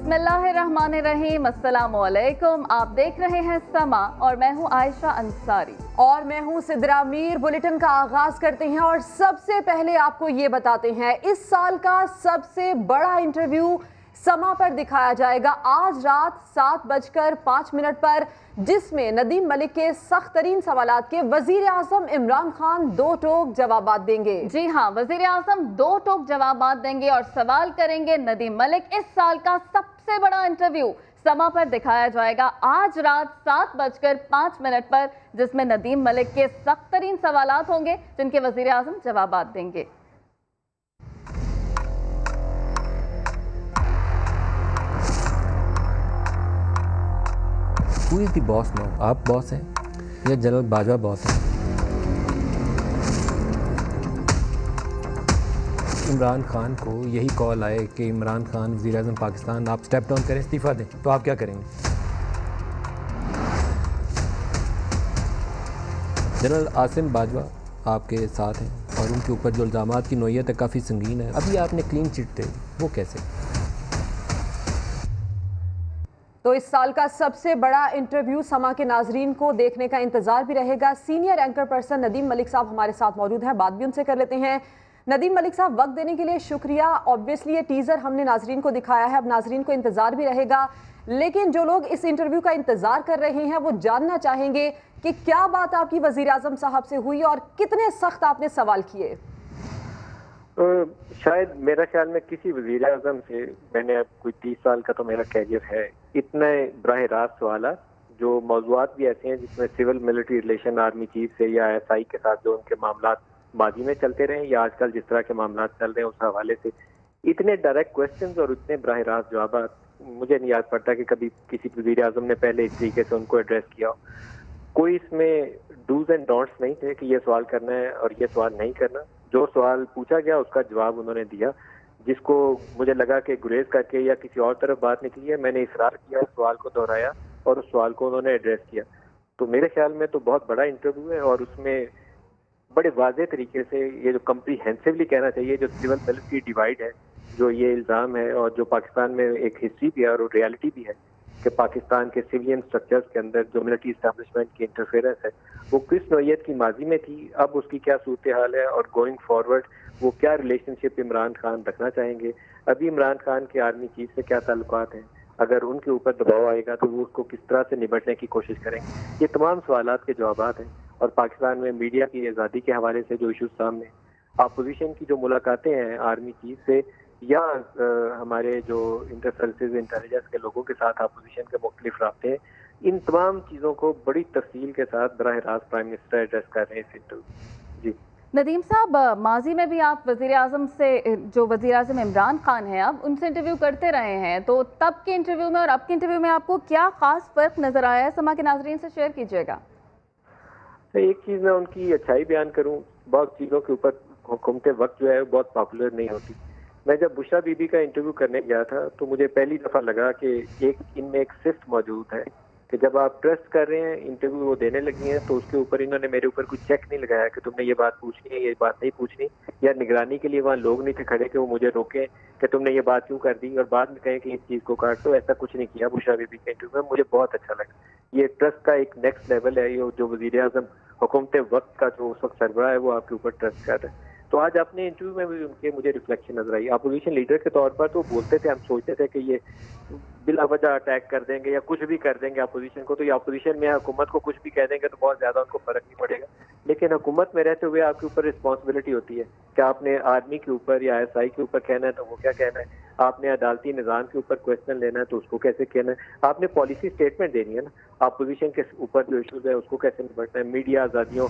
बिस्मिल्लाहिर्रहमानिर्रहीम, अस्सलाम वालेकुम। आप देख रहे हैं समा और मैं हूं आयशा अंसारी और मैं हूं सिद्रा मीर। बुलेटिन का आगाज करते हैं और सबसे पहले आपको ये बताते हैं इस साल का सबसे बड़ा इंटरव्यू समा पर दिखाया जाएगा आज रात 7:05 पर, जिसमें नदीम मलिक के सख्त तरीन सवालात के वजीर आजम इमरान खान दो टोक जवाबात देंगे। जी हाँ, वजीर आजम दो टोक जवाबात देंगे और सवाल करेंगे नदीम मलिक। इस साल का सबसे बड़ा इंटरव्यू समा पर दिखाया जाएगा आज रात 7:05 पर, जिसमें नदीम मलिक के सख्त तरीन सवालात होंगे जिनके वजीर आजम जवाबात देंगे। Who is the boss now? आप बॉस हैं या जनरल बाजवा बॉस हैं? इमरान खान को यही कॉल आए कि इमरान खान वज़ीर आज़म पाकिस्तान आप स्टेप डाउन करें, इस्तीफ़ा दें, तो आप क्या करेंगे? जनरल आसिम बाजवा आपके साथ हैं और उनके ऊपर जो इल्ज़ामात की नोयत है काफ़ी संगीन है। अभी आपने क्लीन चिट थे, वो कैसे? तो इस साल का सबसे बड़ा इंटरव्यू समा के नाजरीन को देखने का इंतजार भी रहेगा। Senior anchor person Nadeem Malik साहब हमारे साथ मौजूद हैं, बात भी उनसे कर लेते हैं। नदीम मलिक साहब, वक्त देने के लिए शुक्रिया। ऑब्वियसली ये टीजर हमने नाजरीन को दिखाया है, अब नाजरीन को इंतजार भी रहेगा, लेकिन जो लोग इस इंटरव्यू का इंतजार कर रहे हैं वो जानना चाहेंगे कि क्या बात आपकी वजीर आजम साहब से हुई और कितने सख्त आपने सवाल किए। शायद मेरा ख्याल में किसी वजीर आजम से, मैंने अब कोई 30 साल का तो मेरा कैरियर है, इतने बराह रास्त सवाल जो मौजूद भी ऐसे हैं जिसमें civil military relation army chief से या SI के साथ जो उनके मामला माजी में चलते रहे या आजकल जिस तरह के मामला चल रहे हैं उस हवाले से इतने डायरेक्ट क्वेश्चंस और इतने बराह रास्त जवाब मुझे नहीं याद पड़ता कि कभी किसी वजीर आजम ने पहले इस तरीके से उनको एड्रेस किया हो। कोई इसमें डूज एंड डोंट्स नहीं थे कि ये सवाल करना है और ये सवाल नहीं करना। जो सवाल पूछा गया उसका जवाब उन्होंने दिया, जिसको मुझे लगा कि गुरेज करके या किसी और तरफ बात निकली है, मैंने इसरार किया, सवाल को दोहराया और उस सवाल को उन्होंने एड्रेस किया। तो मेरे ख्याल में तो बहुत बड़ा इंटरव्यू है और उसमें बड़े वाज़ेह तरीके से ये जो कम्प्रीहेंसिवली कहना चाहिए, जो सिविल मिलिट्री डिवाइड है, जो ये इल्ज़ाम है और जो पाकिस्तान में एक हिस्ट्री भी है और रियलिटी भी है कि पाकिस्तान के सिविलियन स्ट्रक्चर्स के अंदर जो मिलिट्री इस्टेब्लिशमेंट की इंटरफेरेंस है वो किस नौयत की माजी में थी, अब उसकी क्या सूरत हाल है और गोइंग फॉरवर्ड वो क्या रिलेशनशिप इमरान खान रखना चाहेंगे, अभी इमरान खान के आर्मी चीफ से क्या ताल्लुकात हैं, अगर उनके ऊपर दबाव आएगा तो वो उसको किस तरह से निपटने की कोशिश करेंगे। ये तमाम सवालात के जवाबात हैं। और पाकिस्तान में मीडिया की आज़ादी के हवाले से जो इशूज सामने, अपोजिशन की जो मुलाकातें हैं आर्मी चीफ से या हमारे जो इंटर सर्विसेज इंटेलिजेंस के लोगों के साथ अपोजिशन के मुख्तलिफ राब्ते हैं, इन तमाम चीज़ों को बड़ी तफसील के साथ बराह रास्त प्राइम मिनिस्टर एड्रेस कर रहे हैं इस इंटरव्यू। जी नदीम साहब, माजी में भी आप वज़ीर आज़म से, जो वज़ीर आज़म इमरान खान हैं, आप उनसे इंटरव्यू करते रहे हैं, तो तब के इंटरव्यू में और अब के इंटरव्यू में आपको क्या ख़ास फ़र्क नज़र आया है, समा के नाज़रीन से शेयर कीजिएगा। एक चीज़ मैं उनकी अच्छाई बयान करूँ, बहुत चीज़ों के ऊपर हुकूमत वक्त जो है बहुत पॉपुलर नहीं होती। मैं जब बुशरा बीबी का इंटरव्यू करने गया था तो मुझे पहली दफ़ा लगा कि इनमें एक सिफ्ट मौजूद है कि जब आप ट्रस्ट कर रहे हैं, इंटरव्यू वो देने लगी हैं तो उसके ऊपर इन्होंने मेरे ऊपर कुछ चेक नहीं लगाया कि तुमने ये बात पूछनी है, ये बात नहीं पूछनी, या निगरानी के लिए वहाँ लोग नहीं थे खड़े कि वो मुझे रोकें कि तुमने ये बात क्यों कर दी और बाद में कहें कि इस चीज़ को काट दो। ऐसा कुछ नहीं किया बुशरा बीबी के इंटरव्यू में, मुझे बहुत अच्छा लगा। ये ट्रस्ट का एक नेक्स्ट लेवल है, ये जो वज़ीर आज़म हुकूमत वक्त का जो उस वक्त सरबराह है वो आपके ऊपर ट्रस्ट कर रहा है। तो आज अपने इंटरव्यू में भी उनके मुझे रिफ्लेक्शन नजर आई। अपोजिशन लीडर के तौर पर तो बोलते थे, हम सोचते थे कि ये बिला वजह अटैक कर देंगे या कुछ भी कर देंगे अपोजिशन को, तो ये अपोजिशन में हुकूमत को कुछ भी कह देंगे तो बहुत ज्यादा उनको फर्क नहीं पड़ेगा। लेकिन हुकूमत में रहते हुए आपके ऊपर रिस्पॉन्सिबिलिटी होती है कि आपने आर्मी के ऊपर या SI के ऊपर कहना है तो वो क्या कहना है, आपने अदालती निज़ाम के ऊपर क्वेश्चन लेना है तो उसको कैसे कहना है, आपने पॉलिसी स्टेटमेंट देनी है ना, अपोजिशन के ऊपर जो इशूज है उसको कैसे निपटना है, मीडिया आज़ादियों,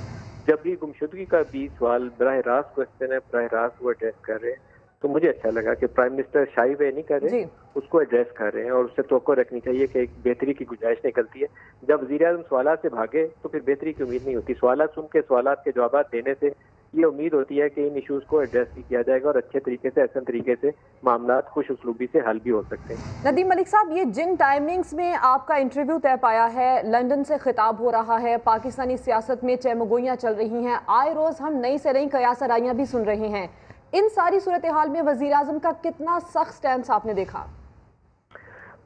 जबरी गुमशुदगी का भी सवाल बराह रास्त क्वेश्चन है, बराह रास्त वो एड्रेस कर रहे हैं। तो मुझे अच्छा लगा कि प्राइम मिनिस्टर शाई वे नहीं कर रहे, उसको एड्रेस कर रहे हैं और उससे तवक्को रखनी चाहिए कि एक बेहतरी की गुंजाइश निकलती है। जब वज़ीर आज़म सवालात से भागे तो फिर बेहतरी की उम्मीद नहीं होती, सवालात सुन के सवालात के जवाब देने से ये उम्मीद होती है कि इन इशूज़ को एड्रेस भी किया जाएगा और अच्छे तरीके से, आसान तरीके से मामला खुश उसलूबी से हल भी हो सकते हैं। नदीम मलिक साहब, ये जिन टाइमिंग्स में आपका इंटरव्यू तय पाया है, लंदन से खिताब हो रहा है, पाकिस्तानी सियासत में चहमगोइयाँ चल रही हैं, आए रोज़ हम नई से नई कयासराइयाँ भी सुन रहे हैं, इन सारी सूरत हाल में वज़ीर आज़म का कितना सख्त स्टैंस आपने देखा?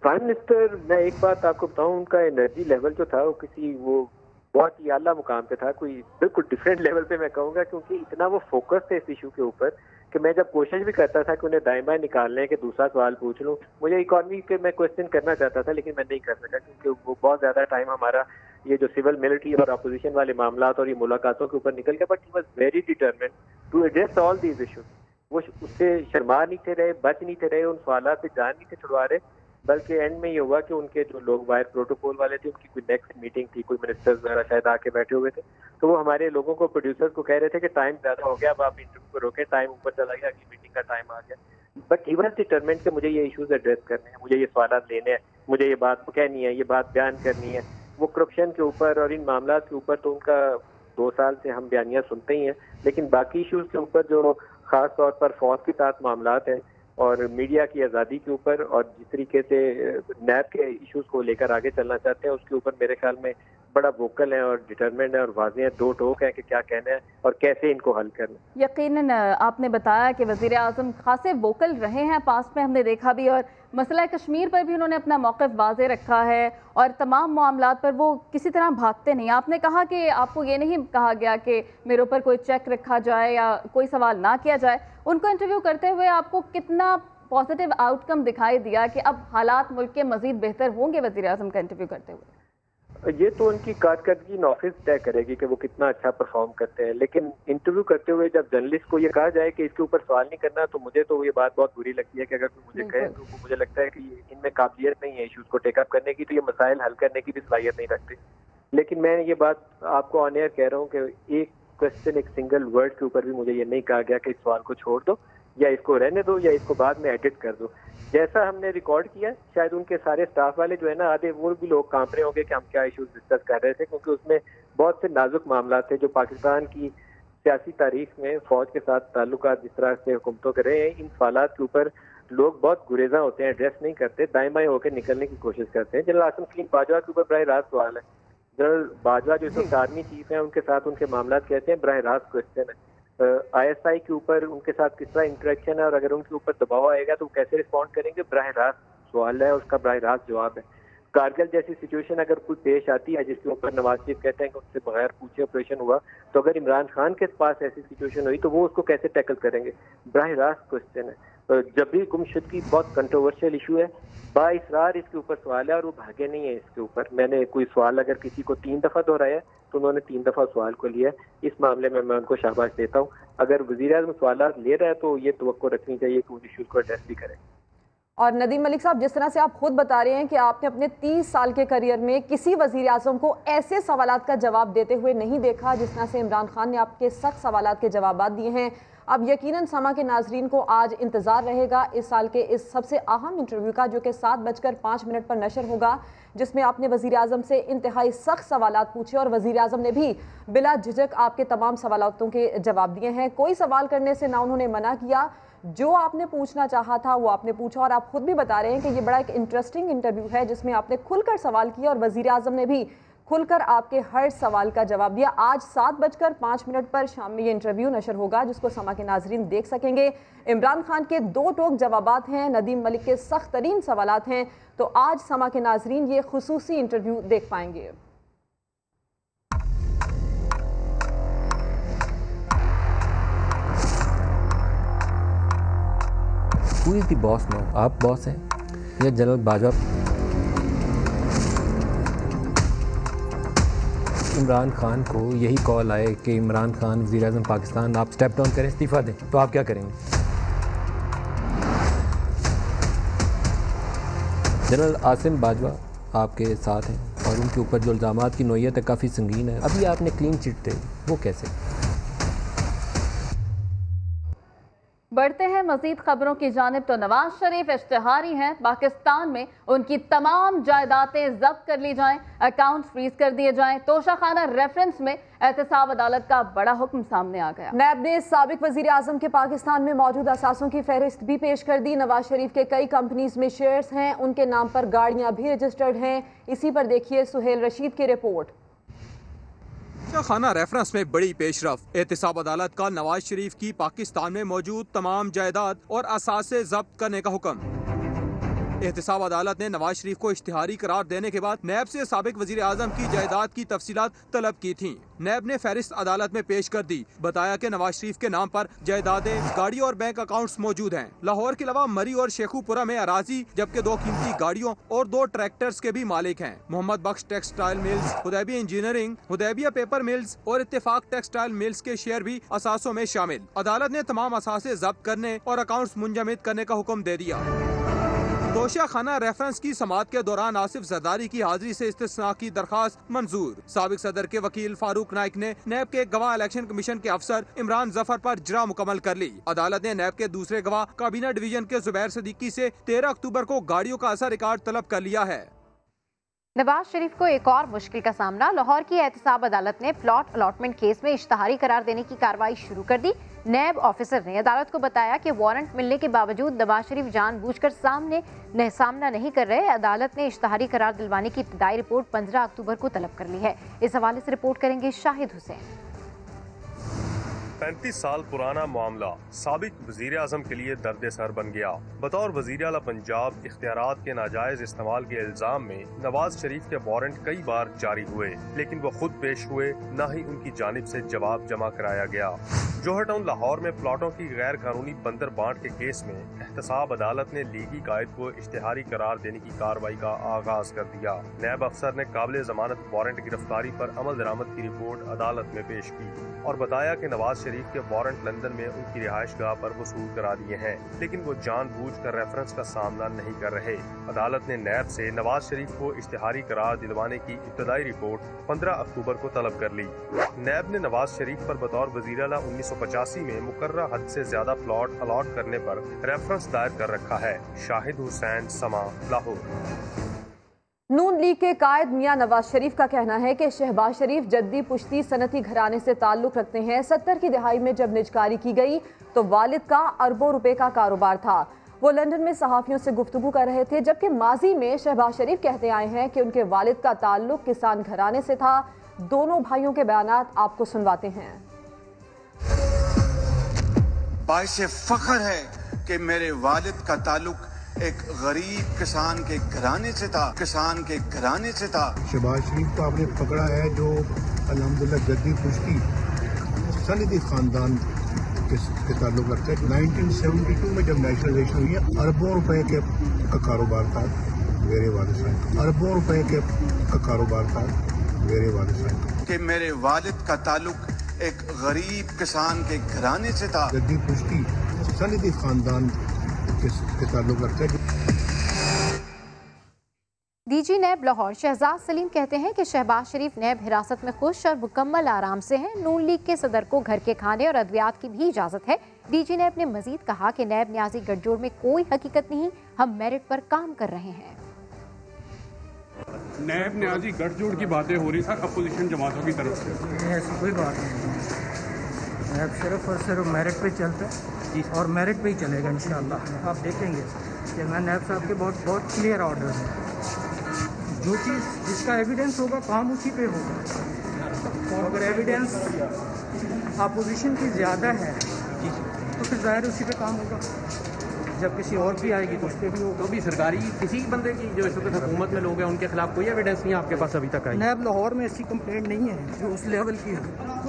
پرائم منسٹر، میں ایک بات آپ کو بتاؤں، ان کا انرجی لیول جو تھا وہ بہت ہی اعلیٰ مقام پہ تھا، کوئی بالکل ڈفرینٹ لیول پہ میں کہوں گا، کیونکہ اتنا وہ فوکس تھے اس ایشو کے اوپر کہ میں جب کوشش بھی کرتا تھا کہ انہیں دائیں بائیں نکالنے کہ دوسرا سوال پوچھ لوں، مجھے اکانومی کے میں کوشچن کرنا چاہتا تھا لیکن میں نہیں کر سکا، کیونکہ وہ بہت زیادہ ٹائم ہمارا یہ جو سول ملٹری اور اپوزیشن والے معاملات اور یہ ملاقاتوں کے اوپر نکل گیا. But he was very determined to address all these issues. وہ اس سے شرما نہیں تھے رہے، بچ نہیں تھے رہے، ان سوالات سے جان نہیں تھے چھڑوا رہے، بلکہ اینڈ میں یہ ہوا کہ ان کے جو لوگ باہر پروٹوکول والے تھے، ان کی کوئی نیکسٹ میٹنگ تھی، کوئی منسٹرز وغیرہ شاید آ کے بیٹھے ہوئے تھے، تو وہ ہمارے لوگوں کو، پروڈیوسرز کو کہہ رہے تھے کہ ٹائم زیادہ ہو گیا، اب آپ انٹرویو کو روکیں، ٹائم اوپر چلا گیا، اگلی میٹنگ کا ٹائم آ گیا. بٹ ہی واز ڈیٹرمنڈ کہ مجھے یہ ایشوز ایڈریس کرنے ہیں، مجھے یہ سوالات لینے ہیں، مجھے یہ بات کہنی ہے، یہ بات بیان کرنی ہے. وہ کرپشن کے اوپر اور ان معاملات کے اوپر تو ان کا 2 سال سے ہم بیانیہ سنتے ہی ہیں، لیکن باقی ایشوز کے اوپر جو خاص طور پر فوج کے ساتھ معاملات ہیں اور میڈیا کی آزادی کے اوپر اور جس طریقے سے نیب کے ایشوز کو لے کر آگے چلنا چاہتے ہیں، اس کے اوپر میرے خیال میں بڑا ووکل ہے اور ڈٹرمنڈ ہے اور واضح ہے، 2 ٹوک ہے کہ کیا کہنا ہے اور کیسے ان کو حل کرنا. یقیناً آپ نے بتایا کہ وزیر اعظم خاصے ووکل رہے ہیں، پاس میں ہم نے دیکھا بھی، اور مسئلہ کشمیر پر بھی انہوں نے اپنا موقف واضح رکھا ہے اور تمام معاملات پر وہ کسی طرح بھاگتے نہیں. آپ نے کہا کہ آپ کو یہ نہیں کہا گیا کہ میرے اوپر کوئی چیک رکھا جائے یا کوئی سوال نہ کیا جائے. ان کو انٹرویو کرتے ہوئے آپ کو کتنا پازیٹیو آؤٹ کم دکھائی دیا کہ اب حالات ملک کے مزید بہتر ہوں گے وزیر اعظم کا انٹرویو کرتے ہوئے؟ یہ تو ان کی کارکردگی ان آفس طے کرے گی کہ وہ کتنا اچھا پرفارم کرتے ہیں، لیکن انٹرویو کرتے ہوئے جب جرنلسٹ کو یہ کہا جائے کہ اس کے اوپر سوال نہیں کرنا، تو مجھے تو یہ بات بہت بری لگتی ہے کہ اگر کوئی مجھے کہے تو مجھے لگتا ہے کہ ان میں قابلیت نہیں ہے ایشوز کو ٹیک اپ کرنے کی، تو یہ مسائل حل کرنے کی بھی صلاحیت نہیں رکھتے. لیکن میں یہ بات آپ کو آن ایئر کہہ رہا ہوں کہ ایک کوشچن، ایک سنگل ورڈ کے اوپر بھی مجھے یہ نہیں کہا گیا کہ اس سوال کو چھوڑ دو یا اس کو رہنے دو یا اس کو بعد میں ایڈٹ کر دو. جیسا ہم نے ریکارڈ کیا، شاید ان کے سارے سٹاف والے جو ہے نا، آدھے وہ بھی لوگ کانپ رہے ہوں گے کہ ہم کیا ایشوز ڈسکس کر رہے تھے، کیونکہ اس میں بہت سے نازک معاملات تھے جو پاکستان کی سیاسی تاریخ میں فوج کے ساتھ تعلقات جس طرح سے حکومتوں کے رہے ہیں، ان سوالات کے اوپر لوگ بہت گریزاں ہوتے ہیں، ایڈریس نہیں کرتے، دائیں بائیں ہو کے نکلنے کی کوشش کرتے ہیں. جنرل آصم سلیم باجوہ کے اوپر براہ راست سوال ہے. جنرل باجوہ جو اس وقت آرمی چیف ہیں، ان کے ساتھ ان کے معاملات کہتے ہیں، براہ راست کوشچن ہے. ISI کے اوپر ان کے ساتھ کس طرح انٹریکشن ہے اور اگر ان کے اوپر دباؤ آئے گا تو کیسے رسپونڈ کریں گے، براہ راست سوال ہے، اس کا براہ راست جواب ہے. کارگل جیسی سچویشن اگر کوئی پیش آتی ہے جس کے اوپر نواز شریف کہتے ہیں کہ ان سے بغیر پوچھے آپریشن ہوا، تو اگر عمران خان کے پاس ایسی سچویشن ہوئی تو وہ اس کو کیسے ٹیکل کریں گے، براہ راست کوشچن ہے. جبری گمشدگی بہت کنٹروورشل ایشو ہے، با اصرار اس کے اوپر سوال ہے اور وہ بھاگے نہیں ہیں اس کے اوپر. میں نے کوئی سوال اگر کسی کو 3 دفعہ دہرایا تو انہوں نے 3 دفعہ سوال کو لیا. اس معاملے میں ان کو شاباش دیتا ہوں. اگر وزیر اعظم سوالات لے رہا ہے تو یہ توقع رکھنی چاہیے کہ وہ ایشوز کو ایڈریس بھی کریں. اور ندیم ملک صاحب، جس طرح سے آپ خود بتا رہے ہیں کہ آپ نے اپنے 30 سال کے کریئر میں کسی وزیر اعظم کو ایسے سوالات کا جواب دیتے ہوئے نہیں دیکھا جس طرح سے عمران خان نے آپ کے سخت سوالات کے جوابات دیے ہیں. اب یقیناً سما کے ناظرین کو آج انتظار رہے گا اس سال کے اس سب سے اہم انٹرویو کا، جو کہ 7:05 پر نشر ہوگا، جس میں آپ نے وزیر اعظم سے انتہائی سخت سوالات پوچھے اور وزیر اعظم نے بھی بلا جھجک آپ کے تمام سوالاتوں کے جواب دیے ہیں. کوئی سوال کرنے سے نہ انہوں نے منع کیا، جو آپ نے پوچھنا چاہا تھا وہ آپ نے پوچھا. اور آپ خود بھی بتا رہے ہیں کہ یہ بڑا ایک انٹرسٹنگ انٹرویو ہے جس میں آپ نے کھل کر سوال کیا اور وزیر اعظم نے بھی کھل کر آپ کے ہر سوال کا جواب دیا. آج 7:05 پر شام میں یہ انٹرویو نشر ہوگا جس کو سما کے ناظرین دیکھ سکیں گے. عمران خان کے 2 ٹوک جوابات ہیں، ندیم ملک کے سخت ترین سوالات ہیں، تو آج سما کے ناظرین یہ خصوصی انٹرویو دیکھ پائیں گے. Who is the boss now? آپ باس ہیں یا جنرل باجوہ؟ عمران خان کو یہی کال آئے کہ عمران خان وزیر اعظم پاکستان، آپ اسٹیپ ڈاؤن کریں، استعفیٰ دیں، تو آپ کیا کریں گے؟ جنرل آصم باجوہ آپ کے ساتھ ہیں اور ان کے اوپر جو الزامات کی نوعیت ہے کافی سنگین ہے. ابھی آپ نے کلین چٹ دے، وہ کیسے؟ بڑھتے ہیں مزید خبروں کی جانب. تو نواز شریف اشتہاری ہیں، پاکستان میں ان کی تمام جائیدادیں ضبط کر لی جائیں، اکاؤنٹ فریز کر دیے جائیں. توشہ خانہ ریفرنس میں احتساب عدالت کا بڑا حکم سامنے آ گیا. نیب نے سابق وزیر اعظم کے پاکستان میں موجود اثاثوں کی فہرست بھی پیش کر دی. نواز شریف کے کئی کمپنیز میں شیئرز ہیں، ان کے نام پر گاڑیاں بھی رجسٹرڈ ہیں. اسی پر دیکھیے سہیل رشید کی رپورٹ. خانہ ریفرنس میں بڑی پیش رفت. احتساب عدالت کا نواز شریف کی پاکستان میں موجود تمام جائیداد اور اثاثے ضبط کرنے کا حکم. एहतसाब अदालत ने नवाज शरीफ को इश्तिहारी करार देने के बाद नैब से साबिक वजीर आजम की जायदाद की तफसीलात तलब की थी। नैब ने फहरिस्त अदालत में पेश कर दी। बताया कि नवाज शरीफ के नाम पर जायदादें, गाड़ी और बैंक अकाउंट्स मौजूद हैं। लाहौर के अलावा मरी और शेखुपुरा में अराजी, जबकि 2 कीमती गाड़ियों और 2 ट्रैक्टर्स के भी मालिक हैं। Mohammad Bakhsh textile mills, Hudaibiya engineering, Hudaibiya paper mills और इत्तेफाक टेक्सटाइल मिल्स के शेयर भी असासों में शामिल। अदालत ने तमाम असासे जब्त करने और अकाउंट्स मुंजमद करने का हुक्म दे दिया। तोशिया खाना रेफरेंस की समाअत के दौरान आसिफ जरदारी की हाजिरी से इस्तिस्ना की दरखास्त मंजूर। साबिक सदर के वकील फारूक नाइक ने नैब के गवाह इलेक्शन कमीशन के अफसर इमरान जफर पर इजरा मुकम्मल कर ली। अदालत ने नैब के दूसरे गवाह काबीना डिवीजन के जुबैर सिद्दीकी से 13 अक्टूबर को गाड़ियों का असर रिकॉर्ड तलब कर लिया है। नवाज शरीफ को एक और मुश्किल का सामना। लाहौर की एहतसाब अदालत ने प्लॉट अलॉटमेंट केस में इश्तिहारी करार देने की कार्रवाई शुरू कर दी। नैब ऑफिसर ने अदालत को बताया कि वारंट मिलने के बावजूद नवाज शरीफ जानबूझकर सामना नहीं कर रहे। अदालत ने इश्तिहारी करार दिलवाने की इब्तदाई रिपोर्ट 15 अक्टूबर को तलब कर ली है। इस हवाले से रिपोर्ट करेंगे शाहिद हुसैन। 35 साल पुराना मामला साबिक वजीर आजम के लिए दर्द सर बन गया। बतौर वजीर आला पंजाब इख्तियारात के नाजायज इस्तेमाल के इल्जाम में नवाज शरीफ के वारंट कई बार जारी हुए, लेकिन वो खुद पेश हुए, न ही उनकी जानिब से जवाब जमा कराया गया। जोहर टाउन लाहौर में प्लाटों की गैर कानूनी बंदर बांट के केस में एहतसाब अदालत ने लीगी कायद को इश्तिहारी करार देने की कार्रवाई का आगाज कर दिया। नैब अफसर ने काबिल जमानत वारंट गिरफ्तारी पर अमल दरामद की रिपोर्ट अदालत में पेश की और बताया कि नवाज शरीफ के वारंट लंदन में उनकी रिहाइश गाह पर वसूल करा दिए हैं, लेकिन वो जानबूझकर रेफरेंस का सामना नहीं कर रहे। अदालत ने नैब से नवाज शरीफ को इश्तिहारी करार दिलवाने की इब्तदाई रिपोर्ट 15 अक्टूबर को तलब कर ली। नैब ने नवाज शरीफ पर बतौर वज़ीर आला 1985 में मुकर्रर हद से ज्यादा प्लॉट अलॉट करने पर रेफरेंस दायर कर रखा है। शाहिद हुसैन, समा, लाहौर। नून लीग के कायद मियां नवाज शरीफ का कहना है कि शहबाज शरीफ जद्दी पुश्ती सनती घराने से ताल्लुक रखते हैं। 70 की दहाई में जब निजकारी की गई तो वालिद का अरबों रुपए का कारोबार था। वो लंदन में सहाफियों से गुफ्तगू कर रहे थे, जबकि माजी में शहबाज शरीफ कहते आए हैं कि उनके वालिद का ताल्लुक किसान घराने से था। दोनों भाइयों के बयानात आपको सुनवाते हैं। बाइसे फख्र है कि मेरे वालिद का ताल्लुक एक गरीब किसान के घराने से था, किसान के घराने से था। शहबाज शरीफ को आपने पकड़ा है जो अल्हम्दुलिल्लाह जद्दी पुश्ती सनदी खानदान के ताल्लुक रखते हैं। 1972 में जब नेशनलाइजेशन हुई है, अरबों रुपए का कारोबार था मेरे वालिद साहब, अरबों रुपए का कारोबार था मेरे वालिद साहब। कि मेरे वालिद का ताल्लुक एक गरीब किसान के घराने से था। जद्दी पुश्ती सनदी खानदान के ताल्लुक रखते हैं। डीजी नैब लाहौर शहजाद सलीम कहते हैं कि शहबाज शरीफ नैब हिरासत में खुश और मुकम्मल आराम से हैं। नून लीग के सदर को घर के खाने और अद्वियात की भी इजाज़त है। डीजी नैब ने मजीद कहा कि नैब न्याजी गठजोड़ में कोई हकीकत नहीं, हम मेरिट पर काम कर रहे हैं। नैब न्याजी गठजोड़ की बातें हो रही सर अपोजिशन जमातों की तरफ से। ऐसी कोई बात नहीं, नैब सिर्फ और सिर्फ मेरिट पे चलता है और मेरिट पे ही चलेगा इंशाअल्लाह। आप देखेंगे कि मैं नैब साहब के बहुत क्लियर ऑर्डर है। जो चीज़ जिसका एविडेंस होगा काम उसी पे होगा, और अगर एविडेंस अपोजिशन की ज़्यादा है तो फिर ज़ाहिर उसी पे काम होगा। जब किसी और की आएगी तो उस पर भी होगा। तो भी सरकारी किसी बंदे की जो इस वक्त हुकूमत में लोग हैं उनके खिलाफ कोई एविडेंस नहीं आपके पास अभी तक आई? नैब लाहौर में ऐसी कंप्लेंट नहीं है जो उस लेवल की हो।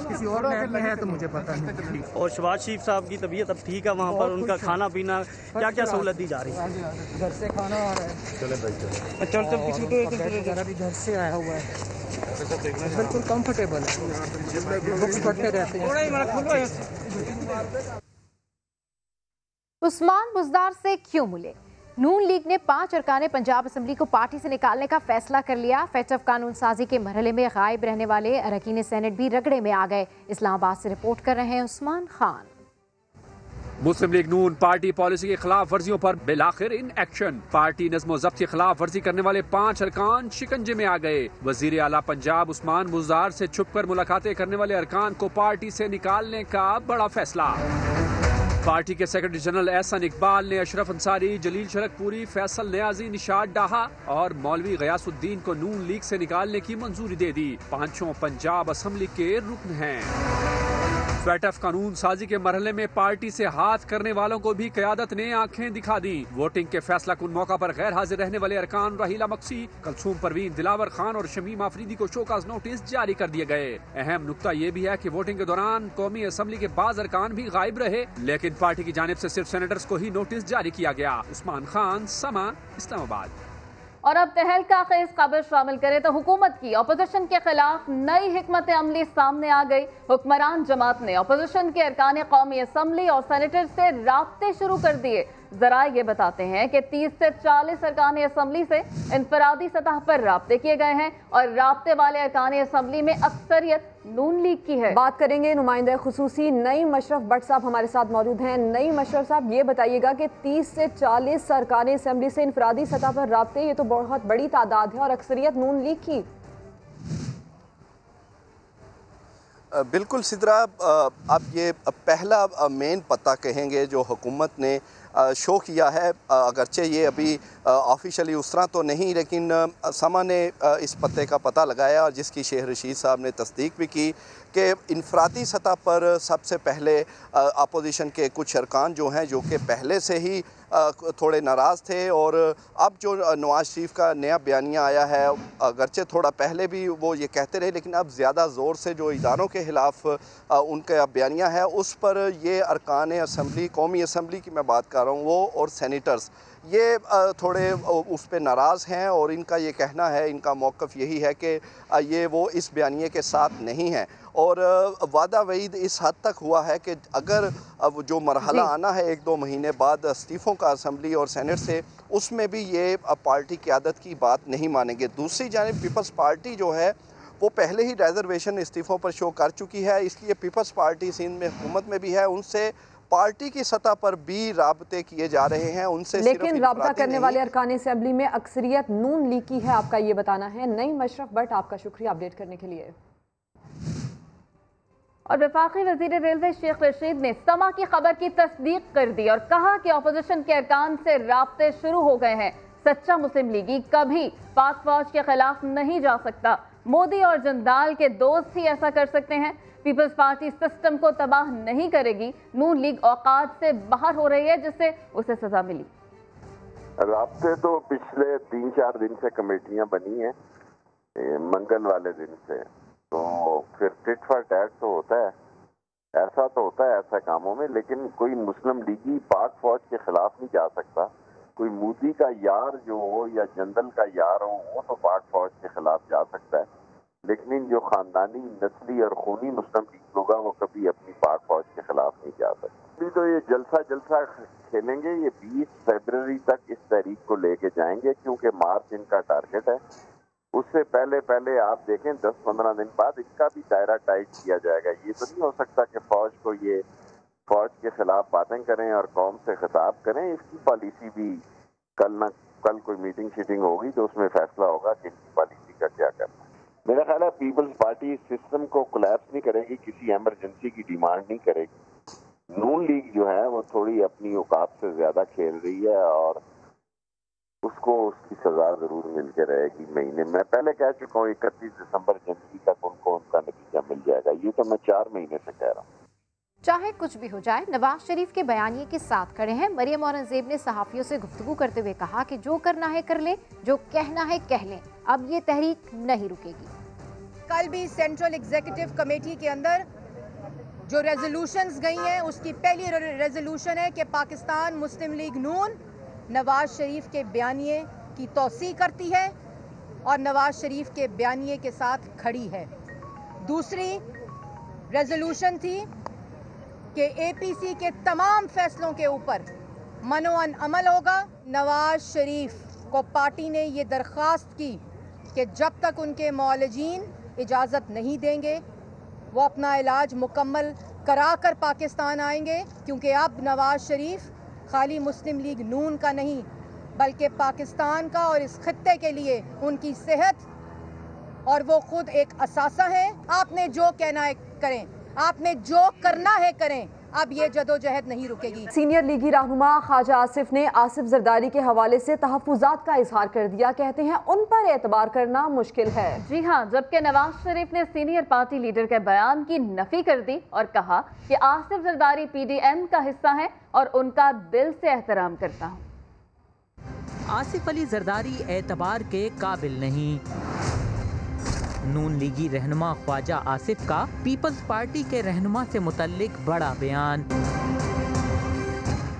किसी और नैब में है तो मुझे पता नहीं। और शहबाज शरीफ साहब की तबीयत अब ठीक है, वहाँ पर उनका खाना पीना क्या क्या सहूलत दी जा रही है? घर से खाना आ रहा है। चल भी घर से आया हुआ है, बिल्कुल कंफर्टेबल है, बुक्स पढ़ते रहते हैं। उस्मान बुज़दार से क्यों मिले? नून लीग ने 5 अरकान पंजाब असम्बली को पार्टी से निकालने का फैसला कर लिया। फैटफ कानून साजी के मरहले में गायब रहने वाले अरकान सेनेट भी रगड़े में आ गए। इस्लामाबाद से रिपोर्ट कर रहे हैं उस्मान खान। मुस्लिम लीग नून पार्टी पॉलिसी की खिलाफ वर्जियों पर बिलाखिर इन एक्शन। पार्टी नज़्म ज़ब्त की खिलाफ वर्जी करने वाले 5 अरकान शिकंजे में आ गए। वजीर आला पंजाब उस्मान बुज़दार से छुप कर मुलाकातें करने वाले अरकान को पार्टी से निकालने का बड़ा फैसला। पार्टी के सेक्रेटरी जनरल एहसन इकबाल ने अशरफ अंसारी, जलील शरकपुरी, फैसल नियाजी, निशाद डाहा और मौलवी गयासुद्दीन को नून लीग से निकालने की मंजूरी दे दी। 5 पंजाब असम्बली के रुकन हैं। फैटफ कानून साजी के मरहले में पार्टी से हाथ करने वालों को भी क़यादत ने आंखें दिखा दी। वोटिंग के फैसला कुन मौका पर गैर हाजिर रहने वाले अरकान राहीला मक्सी, कलसूम परवीन, दिलावर खान और शमीम आफरीदी को शोकाज नोटिस जारी कर दिए गए। अहम नुक्ता ये भी है कि वोटिंग के दौरान कौमी असम्बली के बाज़ अरकान भी गायब रहे, लेकिन पार्टी की जानिब से सिर्फ सेनेटर्स को ही नोटिस जारी किया गया। उस्मान खान, समा, इस्लामाबाद। और अब तहलका खेज खबर शामिल करें तो हुकूमत की अपोजिशन के खिलाफ नई हिकमत अमली सामने आ गई। हुक्मरान जमात ने अपोजिशन के अरकान कौमी असम्बली और सेनेटर से राब्ते शुरू कर दिए। जरा ये बताते हैं कि 30 से 40 अरकान असम्बली से इनफरादी सतह पर राब्ते किए गए हैं और राब्ते वाले अरकान असम्बली में अक्सरियत नून लीग की है। बात करेंगे नुमाइंदा खुसूसी नईम अशरफ भट्ट साहब हमारे साथ मौजूद हैं। नईम अशरफ साहब, ये बताइएगा कि 30 से 40 अरकान असम्बली से इनफरादी सतह पर राब्ते, ये तो बहुत बड़ी तादाद है और अक्सरियत नून लीग की। बिल्कुल सिद्रा, आप ये पहला मेन पता कहेंगे जो हुकूमत ने शो किया है, अगरचे ये अभी ऑफिशियली उस तरह तो नहीं, लेकिन समा ने इस पते का पता लगाया और जिसकी शेख रशीद साहब ने तस्दीक भी की कि इनफरादी सतह पर सबसे पहले अपोजिशन के कुछ अरकान जो हैं जो कि पहले से ही थोड़े नाराज़ थे, और अब जो नवाज शरीफ का नया बयानिया आया है, अगरचे थोड़ा पहले भी वो ये कहते रहे, लेकिन अब ज़्यादा ज़ोर से जो इदारों के ख़िलाफ़ उनका बयानिया है उस पर ये अरकान असम्बली, कौमी असम्बली की मैं बात कर रहा हूँ, वो और सेनेटर्स ये थोड़े उस पर नाराज़ हैं और इनका ये कहना है, इनका मौक़िफ़ यही है कि ये वो इस बयानिए के साथ नहीं है। और वादा वईद इस हद तक हुआ है कि अगर अब जो मरहला आना है 1-2 महीने बाद इस्तीफ़ों का असम्बली और सेनेट से, उसमें भी ये पार्टी क़यादत की बात नहीं मानेंगे। दूसरी जानिब पीपल्स पार्टी जो है वो पहले ही रिजर्वेशन इस्तीफ़ों पर शो कर चुकी है, इसलिए पीपल्स पार्टी सिंध में हुकूमत में भी है, उनसे पार्टी की सतह पर भी राब्ते किए जा रहे हैं उनसे। लेकिन राब्ता करने वाले अरकान असम्बली में अक्सरियत नून लीग की है, आपका ये बताना है। नईम अशरफ भट्ट, आपका शुक्रिया अपडेट करने के लिए। और वफाकी वजीर रेलवे शेख रशीद ने समा की खबर की तस्दीक कर दी और कहा कि अपोजिशन के अरकान से राब्ते शुरू हो गए हैं। सच्चा मुस्लिम लीगी कभी पाक फौज के खिलाफ नहीं जा सकता। मोदी और जंदाल के दोस्त ही ऐसा कर सकते हैं। पीपल्स पार्टी सिस्टम को तबाह नहीं करेगी। नून लीग औकात से बाहर हो रही है, जिससे उसे सजा मिली। राब्ते तो पिछले 3-4 दिन से कमेटियां बनी हैं, मंगल वाले दिन से, तो फिर टिट फॉर टैट तो होता है, ऐसा तो होता है ऐसा कामों में, लेकिन कोई मुस्लिम लीगी पाक फौज के खिलाफ नहीं जा सकता। कोई मोदी का यार जो हो या जनरल का यार हो वो तो पाक फौज के खिलाफ जा सकता है, लेकिन इन जो खानदानी नस्ली और खूनी मुस्लिम लीग लोग वो कभी अपनी पाक फौज के खिलाफ नहीं जा सकते। अभी तो ये जलसा खेलेंगे, ये 20 फरवरी तक इस तहरीक को लेके जाएंगे, क्योंकि मार्च इनका टारगेट है। उससे पहले आप देखें 10-15 दिन बाद इसका भी दायरा टाइट किया जाएगा। ये तो नहीं हो सकता कि फौज को ये फौज के खिलाफ बातें करें और कौम से खिताब करें। इसकी पॉलिसी भी कल कोई मीटिंग शीटिंग होगी तो उसमें फैसला होगा कि इनकी पॉलिसी का क्या करना है। मेरा ख्याल है पीपल्स पार्टी सिस्टम को कोलैप्स नहीं करेगी, किसी एमरजेंसी की डिमांड नहीं करेगी। नून लीग जो है वो थोड़ी अपनी औकात से ज्यादा खेल रही है और उसको उसकी सजा जरूर मिल के रहेगी। महीने में पहले कह चुका हूँ 31 दिसंबर जनवरी तक उनको उनका नतीजा मिल जाएगा। ये तो मैं 4 महीने से कह रहा हूँ। चाहे कुछ भी हो जाए, नवाज शरीफ के बयानिए के साथ खड़े हैं। मरियम औरंगजेब ने सहाफियों से गुफ्तगू करते हुए कहा कि जो करना है कर लें, जो कहना है कह लें, अब ये तहरीक नहीं रुकेगी। कल भी सेंट्रल एग्जीक्यूटिव कमेटी के अंदर जो रेजोल्यूशंस गई हैं, उसकी पहली रेजोल्यूशन है कि पाकिस्तान मुस्लिम लीग नून नवाज शरीफ के बयानिए की तौसीह करती है और नवाज शरीफ के बयानिए के साथ खड़ी है। दूसरी रेजोल्यूशन थी कि एपीसी के तमाम फैसलों के ऊपर मनोअन अमल होगा। नवाज शरीफ को पार्टी ने ये दरख्वास्त की कि जब तक उनके मौलजीन इजाज़त नहीं देंगे वो अपना इलाज मुकम्मल करा कर पाकिस्तान आएंगे, क्योंकि अब नवाज शरीफ खाली मुस्लिम लीग नून का नहीं बल्कि पाकिस्तान का और इस खित्ते के लिए उनकी सेहत और वो खुद एक असासा है। आपने जो कहना है करें, आपने जो करना है करें, अब ये जदोजहद नहीं रुकेगी। सीनियर लीगी रहनुमा ख्वाजा आसिफ ने आसिफ जरदारी के हवाले से तहफ्फुज़ात का इजहार कर दिया। कहते हैं उन पर एतबार करना मुश्किल है। जी हाँ, जबकि नवाज शरीफ ने सीनियर पार्टी लीडर के बयान की नफी कर दी और कहा कि आसिफ जरदारी PDM का हिस्सा है और उनका दिल से एहतराम करता हूँ। आसिफ अली जरदारी एतबार के काबिल नहीं। नून लीगी रहनुमा ख्वाजा आसिफ का पीपल्स पार्टी के रहनुमा से मुतल्लिक बड़ा बयान।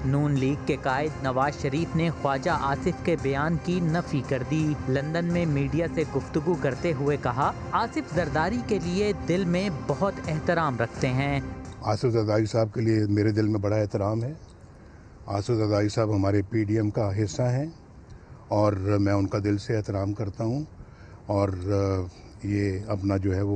नून लीग के कायद नवाज शरीफ ने ख्वाजा आसिफ के बयान की नफी कर दी। लंदन में मीडिया से गुफ्तगू करते हुए कहा, आसिफ जरदारी के लिए दिल में बहुत एहतराम रखते हैं। आसिफ जरदारी साहब के लिए मेरे दिल में बड़ा एहतराम है। आसिफ जरदारी साहब हमारे PDM का हिस्सा हैं और मैं उनका दिल से एहतराम करता हूँ। और ये अपना जो है वो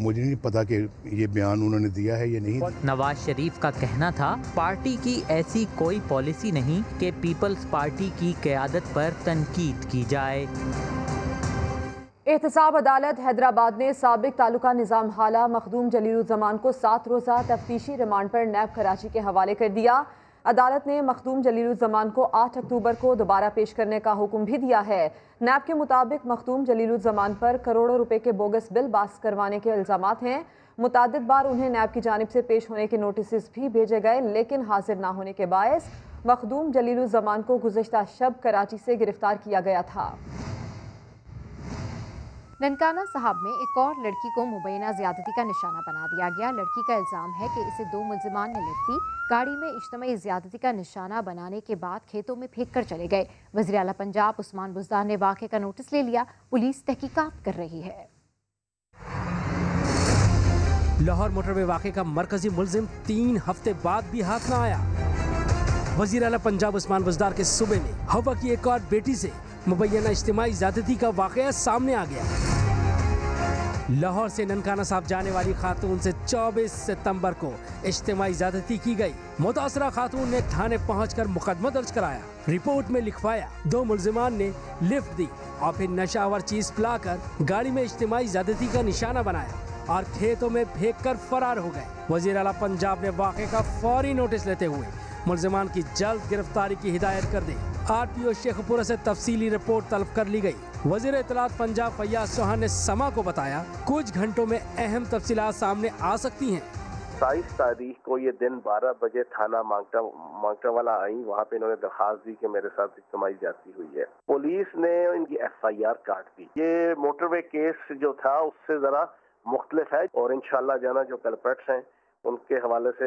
मुझे नहीं पता कि ये बयान उन्होंने दिया है या नहीं। नवाज शरीफ का कहना था, पार्टी की ऐसी कोई पॉलिसी नहीं कि पीपल्स पार्टी की क़यादत पर तनकीद की जाए। एहतसाब अदालत हैदराबाद ने साबिक तालुका निज़ाम हाला मखदूम जलीलुज़्ज़मान को 7 रोज़ा तफ्तीशी रिमांड पर नैब कराची के हवाले कर दिया। अदालत ने मखदूम जलीलुज़्ज़मान को 8 अक्टूबर को दोबारा पेश करने का हुक्म भी दिया है। नैब के मुताबिक मखदूम जलीलुज़्ज़मान पर करोड़ों रुपए के बोगस बिल पास करवाने के इल्ज़ामात हैं। मुतादिद बार उन्हें नैब की जानिब से पेश होने के नोटिस भी भेजे गए, लेकिन हाजिर ना होने के बायस मखदूम जलीलुज़्ज़मान को गुज़श्ता शब कराची से गिरफ्तार किया गया था। ननकाना साहब में एक और लड़की को मुबैना ज़्यादती का निशाना बना दिया गया। लड़की का इल्ज़ाम है कि इसे 2 मुल्ज़िमान ने लिफ्ट दी, गाड़ी में इज्तिमाई ज़्यादती का निशाना बनाने के बाद खेतों में फेंक कर चले गए। वज़ीर आला पंजाब उस्मान बुज़दार ने वाक़े का नोटिस ले लिया। पुलिस तहकीकात कर रही है। लाहौर मोटरवे वाक़े का मरकजी मुल्ज़िम 3 हफ्ते बाद भी हाथ न आया। वज़ीर आला पंजाब उस्मान बुज़दार के सूबे में हवा की एक और बेटी से मुबैना इज्तिमाई ज़्यादती का वाक़या सामने आ गया। लाहौर से ननकाना साहब जाने वाली खातून से 24 सितंबर को इज्तिमाई ज़्यादती की गई। मुतासरा खातून ने थाने पहुंचकर मुकदमा दर्ज कराया। रिपोर्ट में लिखवाया 2 मुल्ज़िमान ने लिफ्ट दी और फिर नशावर चीज पिलाकर गाड़ी में इज्तिमाई ज़्यादती का निशाना बनाया और खेतों में फेंक कर फरार हो गए। वज़ीर आला पंजाब ने वाक़े का फौरी नोटिस लेते हुए मुल्ज़िमान की जल्द गिरफ्तारी की हिदायत कर दी। RPO शेखपुरा से तफसीली रिपोर्ट तलब कर ली गई। वज़ीर इत्तलात पंजाब फैयाज चौहान ने समा को बताया, कुछ घंटों में अहम तफसीलात सामने आ सकती हैं। 27 तारीख को ये दिन 12 बजे थाना मांगटा वाला आई। वहाँ पे इन्होंने दरखास्त दी कि मेरे साथ इज्तिमाई ज्यादती हुई है। पुलिस ने इनकी FIR काट दी। ये मोटरवे केस जो था उससे जरा मुख्तलिफ है और इंशाल्लाह जाना जो कल्प्रेट्स हैं उनके हवाले से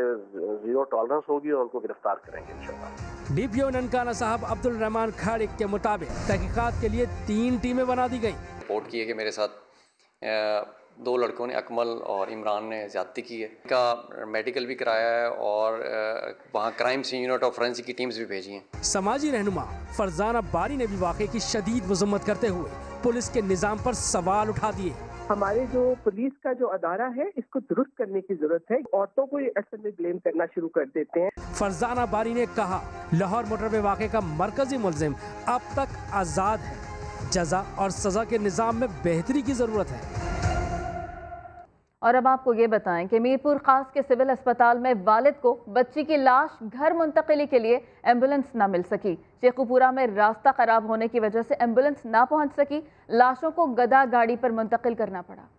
0 टॉलरेंस होगी और उनको गिरफ्तार करेंगे इंशाल्लाह। DPO ननकाना साहब अब्दुल रहमान खाड़िक के मुताबिक तहकीकात के लिए 3 टीमें बना दी गई। रिपोर्ट की है कि मेरे साथ 2 लड़कों ने, अकमल और इमरान ने ज़्यादती की है। इनका मेडिकल भी कराया है और वहाँ क्राइम सीन यूनिट और फोरेंसिक की टीम्स भी भेजी हैं। समाजी रहनुमा फरजाना बारी ने भी वाक़े की शदीद मज़म्मत करते हुए पुलिस के निज़ाम पर सवाल उठा दिए। हमारे जो पुलिस का जो अदारा है इसको दुरुस्त करने की जरूरत है। औरतों को अक्सर में ब्लेम करना शुरू कर देते हैं। फरजाना बारी ने कहा, लाहौर मोटरवे वाक़े का मरकजी मुल्ज़िम अब तक आज़ाद है। जज़ा और सज़ा के निज़ाम में बेहतरी की ज़रूरत है। और अब आपको ये बताएं कि मीरपुर खास के सिविल अस्पताल में वालिद को बच्ची की लाश घर मुंतकिली के लिए एम्बुलेंस न मिल सकी। शेखुपुरा में रास्ता खराब होने की वजह से एम्बुलेंस ना पहुंच सकी। लाशों को गधा गाड़ी पर मुंतकिल करना पड़ा।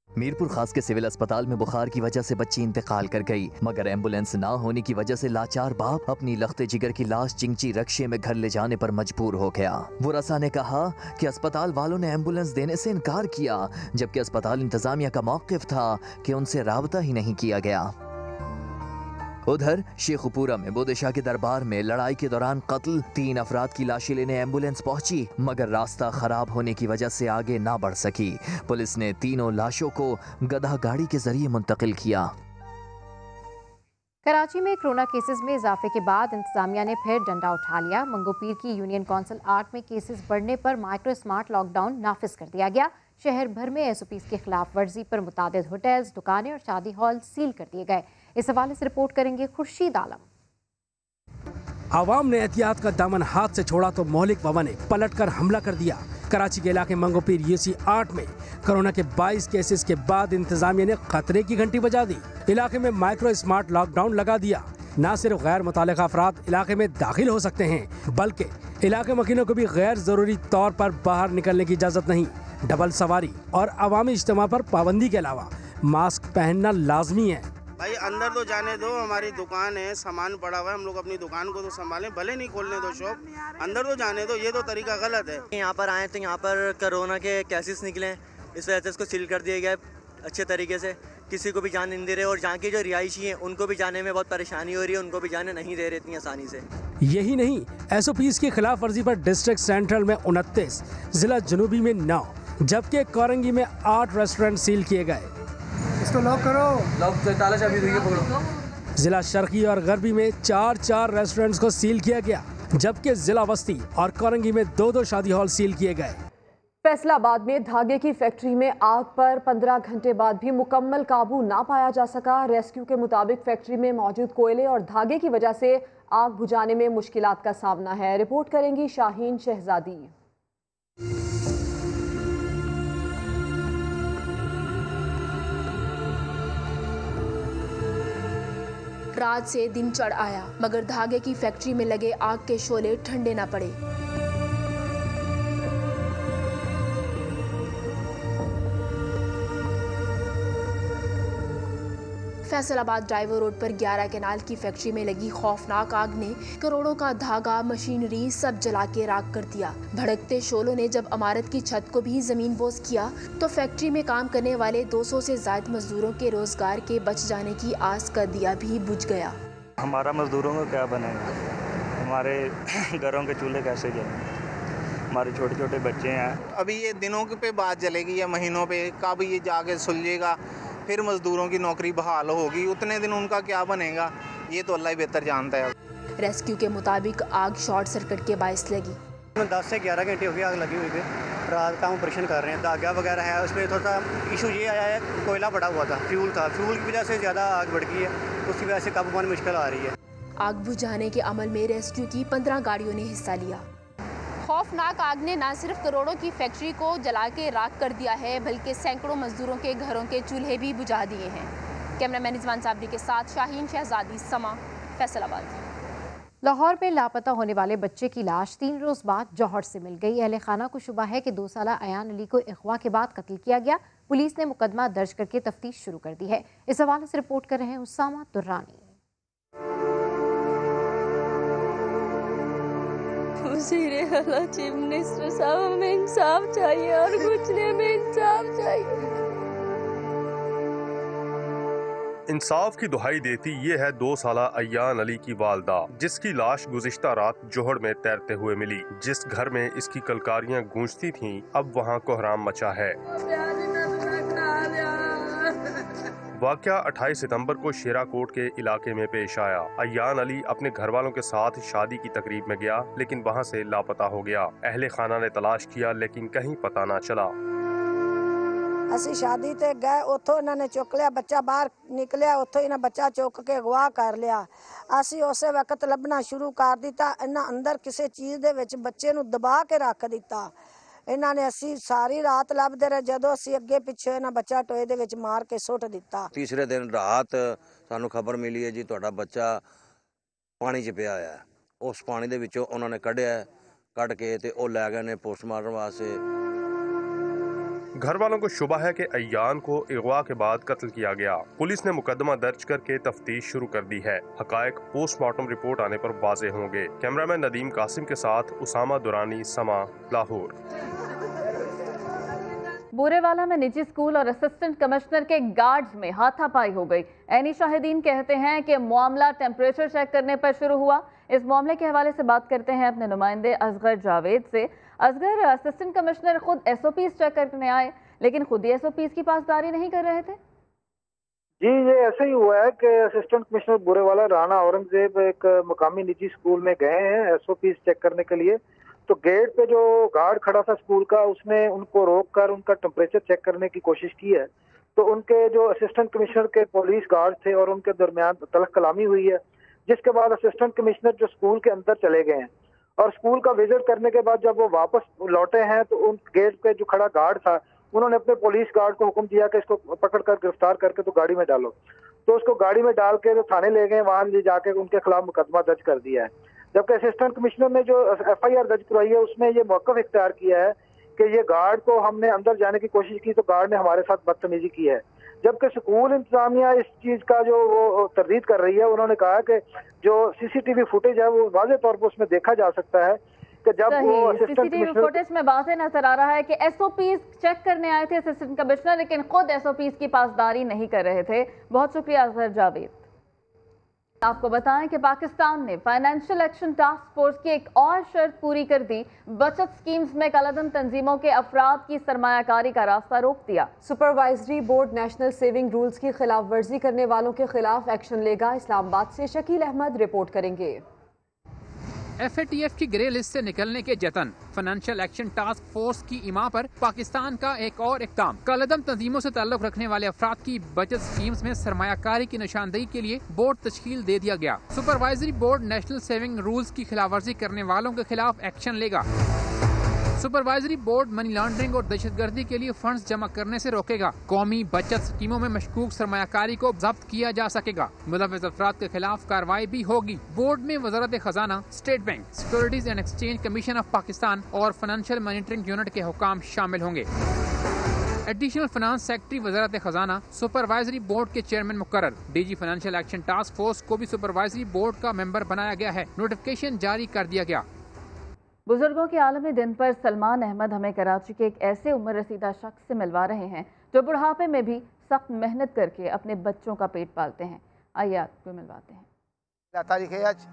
मीरपुर खास के सिविल अस्पताल में बुखार की वजह से बच्ची इंतकाल कर गई, मगर एम्बुलेंस ना होने की वजह से लाचार बाप अपनी लख्ते जिगर की लाश चिंची रक्शे में घर ले जाने पर मजबूर हो गया। वो रसा ने कहा कि अस्पताल वालों ने एम्बुलेंस देने से इनकार किया, जबकि अस्पताल इंतजामिया का मौक़िफ़ था कि उनसे राबता ही नहीं किया गया। उधर शेखुपुरा में बोदेशाह के दरबार में लड़ाई के दौरान कत्ल 3 अफराद की लाशें लेने एम्बुलेंस पहुंची, मगर रास्ता खराब होने की वजह से आगे ना बढ़ सकी। पुलिस ने तीनों लाशों को गधा गाड़ी के जरिए मुंतकिल किया। कराची में कोरोना केसेस में इजाफे के बाद इंतजामिया ने फिर डंडा उठा लिया। मंगोपीर की यूनियन काउंसिल 8 में केसेस बढ़ने पर माइक्रो स्मार्ट लॉकडाउन नाफिज कर दिया गया। शहर भर में SOPs के खिलाफ वर्जी पर मुतादिद होटल्स, दुकानें और शादी हॉल सील कर दिए गए। इस हवाले से रिपोर्ट करेंगे खुर्शीद आलम। आवाम ने एहतियात का दामन हाथ से छोड़ा तो मौलिक बाबा ने पलट कर हमला कर दिया। कराची के इलाके मंगोपीर UC 8 में कोरोना के 22 केसेस के बाद इंतजामिया ने खतरे की घंटी बजा दी। इलाके में माइक्रो स्मार्ट लॉकडाउन लगा दिया। न सिर्फ गैर मुतालिका अफराद इलाके में दाखिल हो सकते हैं, बल्कि इलाके मकीनों को भी गैर जरूरी तौर पर बाहर निकलने की इजाजत नहीं। डबल सवारी और अवामी इज्तिमा पर पाबंदी के अलावा मास्क पहनना लाजमी है। भाई अंदर तो जाने दो, हमारी दुकान है, सामान पड़ा हुआ है, हम लोग अपनी दुकान को तो संभालें, भले नहीं खोलने दो शॉप, अंदर तो जाने दो, ये तो तरीका गलत है। यहाँ पर आए तो यहाँ पर कोरोना के केसेस निकले, इस वजह से इसको सील कर दिया गया अच्छे तरीके से, किसी को भी जाने नहीं दे रहे, और जहाँ के जो रिहायशी हैं उनको भी जाने में बहुत परेशानी हो रही है, उनको भी जाने नहीं दे रहे इतनी आसानी से। यही नहीं, SOPs की खिलाफ वर्जी पर डिस्ट्रिक्ट सेंट्रल में 29, जिला जनूबी में 9, जबकि कोरंगी में 8 रेस्टोरेंट सील किए गए। इसको लॉक करो, लॉक ताला चाबी दीजिए, पकड़ो। जिला शर्की और गरबी में 4 रेस्टोरेंट्स को सील किया गया, जबकि जिला वस्ती और कोरंगी में 2 शादी हॉल सील किए गए। फैसलाबाद में धागे की फैक्ट्री में आग पर 15 घंटे बाद भी मुकम्मल काबू ना पाया जा सका। रेस्क्यू के मुताबिक फैक्ट्री में मौजूद कोयले और धागे की वजह से आग बुझाने में मुश्किलात का सामना है। रिपोर्ट करेंगी शाहीन शहजादी। रात से दिन चढ़ आया, मगर धागे की फैक्ट्री में लगे आग के शोले ठंडे ना पड़े। फैसलाबाद ड्राइवर रोड पर 11 केनाल की फैक्ट्री में लगी खौफनाक आग ने करोड़ों का धागा, मशीनरी सब जला के राख कर दिया। भड़कते शोलों ने जब इमारत की छत को भी जमीन बोस किया तो फैक्ट्री में काम करने वाले 200 से ज्यादा मजदूरों के रोजगार के बच जाने की आस का दिया भी बुझ गया। हमारा मजदूरों का क्या बनेगा, हमारे घरों के चूल्हे कैसे जलेंगे, हमारे छोटे छोटे बच्चे हैं। अभी ये दिनों पे बात चलेगी या महीनों पे, कब ये जाके सुलझेगा, फिर मजदूरों की नौकरी बहाल होगी, उतने दिन उनका क्या बनेगा, ये तो अल्लाह ही बेहतर जानता है। रेस्क्यू के मुताबिक आग शॉर्ट सर्किट के बायस लगी। 10 से 11 घंटे हो गए आग लगी हुई थी। रात का ऑपरेशन कर रहे हैं, धागा वगैरह है, उसमें थोड़ा सा इशू ये आया है, कोयला पड़ा हुआ था, फ्यूल था, फ्यूल की वजह से ज़्यादा आग बढ़ गई है, उसकी वजह से काबू पाने में मुश्किल आ रही है। आग बुझाने के अमल में रेस्क्यू की 15 गाड़ियों ने हिस्सा लिया। खौफनाक आग ने न सिर्फ करोड़ों की फैक्ट्री को जला के राख कर दिया है, बल्कि सैकड़ों मजदूरों के घरों के चूल्हे भी बुझा दिए हैं। कैमरामैन रिजवान साबरी के साथ शाहीन शहजादी, समा, फैसलाबाद। लाहौर में लापता होने वाले बच्चे की लाश 3 रोज बाद जौहर से मिल गई। अहले खाना को शुबा है कि 2 साला अयान अली को अगवा के बाद कत्ल किया गया। पुलिस ने मुकदमा दर्ज करके तफ्तीश शुरू कर दी है। इस हवाले से रिपोर्ट कर रहे हैं उसामा दुर्रानी। चीफ मिनिस्टर साहब, हमें इंसाफ चाहिए और कुछ नहीं, हमें इंसाफ चाहिए। इंसाफ की दुहाई देती ये है 2 साला अयान अली की वालदा, जिसकी लाश गुज़िश्ता रात जोहड़ में तैरते हुए मिली। जिस घर में इसकी कलकारियां गूंजती थीं, अब वहां कोहराम मचा है। वाक़या 28 सितंबर को शेराकोट के इलाके में पेश आया। अयान अली अपने घर वालों के साथ शादी की तकरीब में गया, लेकिन वहां से लापता हो गया। अहले खाना ने तलाश किया, लेकिन कहीं पता ना चला। ਅਸੀਂ शादी ते गए, उतो इन्होंने चुक लिया, बच्चा बाहर निकलिया, उतो इन्हें बच्चा चुक के अगवा कर लिया। ਅਸੀਂ ਉਸੇ वक्त ਲੱਭਣਾ शुरू कर दिता, इन्हें अंदर किसी चीज़ दे विच बच्चे नूं दबा के रख दिता। इन्हां ने ਅਸੀਂ सारी रात ਲੱਭਦੇ ਰਹੇ, ਜਦੋਂ ਅਸੀਂ ਅੱਗੇ ਪਿੱਛੇ ਇਹਨਾਂ ਬੱਚਾ ਟੋਏ ਦੇ ਵਿੱਚ ਮਾਰ ਕੇ ਸੁੱਟ ਦਿੱਤਾ। तीसरे दिन रात ਸਾਨੂੰ ਖਬਰ ਮਿਲੀ ਹੈ ਜੀ ਤੁਹਾਡਾ ਬੱਚਾ ਪਾਣੀ 'ਚ ਪਿਆ ਹੋਇਆ ਹੈ। ਉਸ ਪਾਣੀ ਦੇ ਵਿੱਚੋਂ ਉਹਨਾਂ ਨੇ ਕੱਢ ਕੇ ਤੇ ਉਹ ਲੈ ਗਏ ਨੇ पोस्टमार्टम वास्ते। घर वालों को शुबा है कि अयान को अगवा के बाद कत्ल किया गया। पुलिस ने मुकदमा दर्ज करके तफ्तीश शुरू कर दी है। हकायक पोस्टमार्टम रिपोर्ट आने पर वाज़ेह होंगे। कैमरामैन नदीम कासिम के साथ उसामा दुरानी, समा, लाहौर। बूरेवाला में निजी स्कूल और असिस्टेंट कमिश्नर के गार्ड्स में हाथापाई हो गई। ऐनी शाहिदीन कहते हैं कि मामला टेम्परेचर चेक करने पर शुरू हुआ। इस मामले के हवाले से बात करते हैं अपने नुमाइंदे असगर जावेद से। असगर, असिस्टेंट कमिश्नर खुद SOPs चेक करने आए, लेकिन खुद ही SOPs की पासदारी नहीं कर रहे थे। जी, ये ऐसा ही हुआ है कि असिस्टेंट कमिश्नर बूरेवाला राना औरंगजेब एक मुकामी निजी स्कूल में गए हैं SOPs चेक करने के लिए। तो गेट पे जो गार्ड खड़ा था स्कूल का, उसने उनको रोककर उनका टेम्परेचर चेक करने की कोशिश की है। तो उनके जो असिस्टेंट कमिश्नर के पुलिस गार्ड थे और उनके दरमियान तलख कलामी हुई है, जिसके बाद असिस्टेंट कमिश्नर जो स्कूल के अंदर चले गए हैं और स्कूल का विजिट करने के बाद जब वो वापस लौटे हैं तो उन गेट पे जो खड़ा गार्ड था उन्होंने अपने पुलिस गार्ड को हुक्म दिया कि इसको पकड़ कर गिरफ्तार करके तो गाड़ी में डालो। तो उसको गाड़ी में डाल के तो थाने ले गए, वहां ले जाके उनके खिलाफ मुकदमा दर्ज कर दिया है। जबकि असिस्टेंट कमिश्नर ने जो FIR दर्ज करवाई है उसमें ये मौक़िफ़ इख्तियार किया है कि ये गार्ड को हमने अंदर जाने की कोशिश की तो गार्ड ने हमारे साथ बदतमीजी की है। जबकि स्कूल इंतजामिया इस चीज का जो वो तरदीद कर रही है, उन्होंने कहा कि जो CCTV फुटेज है वो वाज़े तौर पर उसमें देखा जा सकता है कि जब वो असिस्टेंट CCTV फुटेज में वाज़े नजर आ रहा है कि SOPs चेक करने आए थे असिस्टेंट कमिश्नर, लेकिन खुद SOPs की पासदारी नहीं कर रहे थे। बहुत शुक्रिया अजहर जावेद। आपको बताएं कि पाकिस्तान ने फाइनेंशियल एक्शन टास्क फोर्स की एक और शर्त पूरी कर दी। बचत स्कीम्स में कालाधन तंजीमों के अफराद की सरमायाकारी का रास्ता रोक दिया। Supervisory board national saving rules की खिलाफ वर्जी करने वालों के खिलाफ एक्शन लेगा। इस्लामाबाद से शकील अहमद रिपोर्ट करेंगे। FATF की ग्रे लिस्ट से निकलने के जतन, फाइनेंशियल एक्शन टास्क फोर्स की इमा पर पाकिस्तान का एक और इक़दाम। कालाधन तंजीमों से ताल्लुक रखने वाले अफराद की बचत स्कीम्स में सरमायाकारी की निशानदेही के लिए बोर्ड तश्कील दे दिया गया। Supervisory board national saving rules की खिलाफवर्जी करने वालों के खिलाफ एक्शन लेगा। सुपरवाइजरी बोर्ड मनी लॉन्ड्रिंग और दहशतगर्दी के लिए फंड्स जमा करने से रोकेगा। कौमी बचत स्कीमों में मशकूक सरमायाकारी को जब्त किया जा सकेगा। मुलव्वस अफराद के खिलाफ कार्रवाई भी होगी। बोर्ड में वजारत खजाना, state bank, securities and exchange commission of Pakistan और फाइनेंशियल मॉनिटरिंग यूनिट के हुकाम शामिल होंगे। एडिशनल फाइनेंस सेक्रेटरी वजारत खजाना सुपरवाइजरी बोर्ड के चेयरमैन मुकर्रर। DG financial action task force को भी सुपरवाइजरी बोर्ड का मेंबर बनाया गया है। नोटिफिकेशन जारी कर दिया गया। बुजुर्गों के आलमी दिन पर सलमान अहमद हमें कराची के एक ऐसे उम्र रसीदा शख्स से मिलवा रहे हैं जो बुढ़ापे में भी सख्त मेहनत करके अपने बच्चों का पेट पालते हैं। आइए आपको मिलवाते हैं। तारीख है आज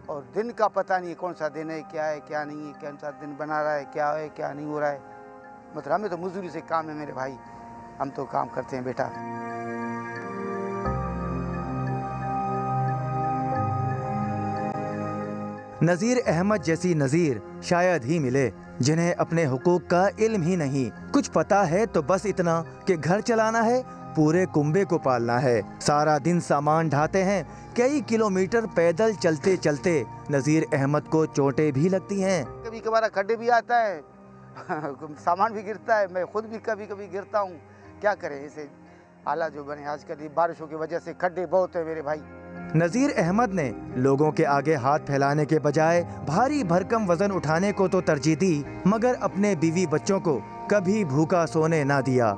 और दिन का पता नहीं कौन सा दिन है, क्या है क्या नहीं है, कौन सा दिन बना रहा है, क्या है क्या नहीं हो रहा है। मतलब हमें तो मजदूरी से काम है मेरे भाई, हम तो काम करते हैं बेटा। नज़ीर अहमद जैसी नज़ीर शायद ही मिले जिन्हें अपने हुकूक का इल्म ही नहीं। कुछ पता है तो बस इतना कि घर चलाना है, पूरे कुंबे को पालना है। सारा दिन सामान ढाते हैं, कई किलोमीटर पैदल चलते चलते नज़ीर अहमद को चोटें भी लगती हैं। कभी कभार खड्डे भी आता है सामान भी गिरता है, मैं खुद भी कभी कभी गिरता हूँ। क्या करें, ऐसे हालात जो बने आजकल बारिशों की वजह से खड्डे बहुत है मेरे भाई। नज़ीर अहमद ने लोगों के आगे हाथ फैलाने के बजाय भारी भरकम वजन उठाने को तो तरजीह दी, मगर अपने बीवी बच्चों को कभी भूखा सोने ना दिया।